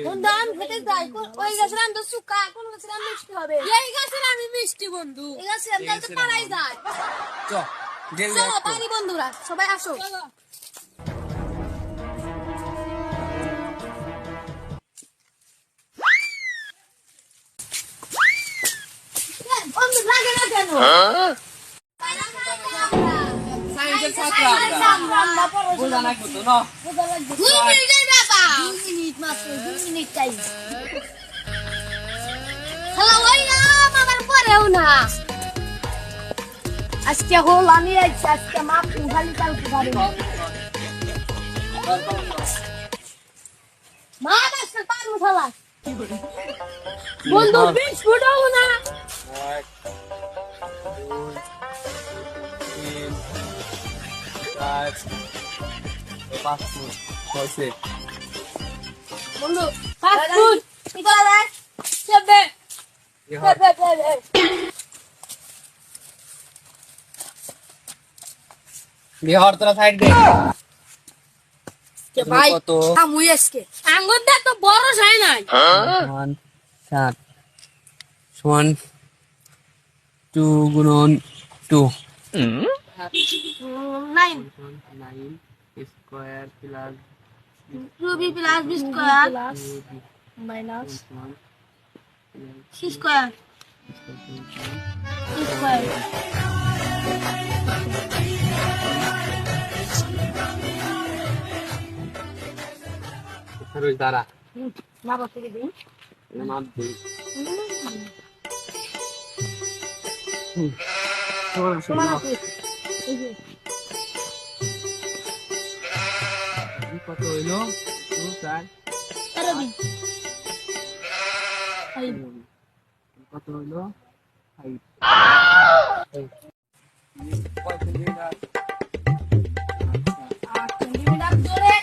বন্ধু আমি খেতে যাই ওই গাছের আম তো সুকা কোন গাছের আম মিষ্টি হবে এই গাছের আমি মিষ্টি বন্ধু এই গাছের আম তো পালাই যায় চলো পারি বন্ধুরা সবাই আসো বন্ধু লাগে না কেন সাইন্সের ছাত্র আমরা বুঝা না কত না বুঝা লাগবে 2 মিনিট যাই বাবা 2 মিনিট মাত্র 2 মিনিট টাইম হ্যালো ভাইয়া আমার পরেও না আজকে হল আমি আজকে মাপ খালি কালকে পারি মা আজকে পারবো শালা বন্ধু 20 ফুটও না 5 ফুট 6 ফিট বন্ধু 5 ফুট কি করা যাবে বিহার তোরা সাইড দে কে ভাই আমুই আজকে আঙ্গুরটা তো বড় হয় নাই 7 সমান 2 গুণন 2 9 square plus 2b plus b square minus c square c square রোজ দ্বারা না বসে দিন নাম দিই সমান আছে এই যে কত হইলো 2 4 আরবি আই কত হইলো 5 মিনিট জোরে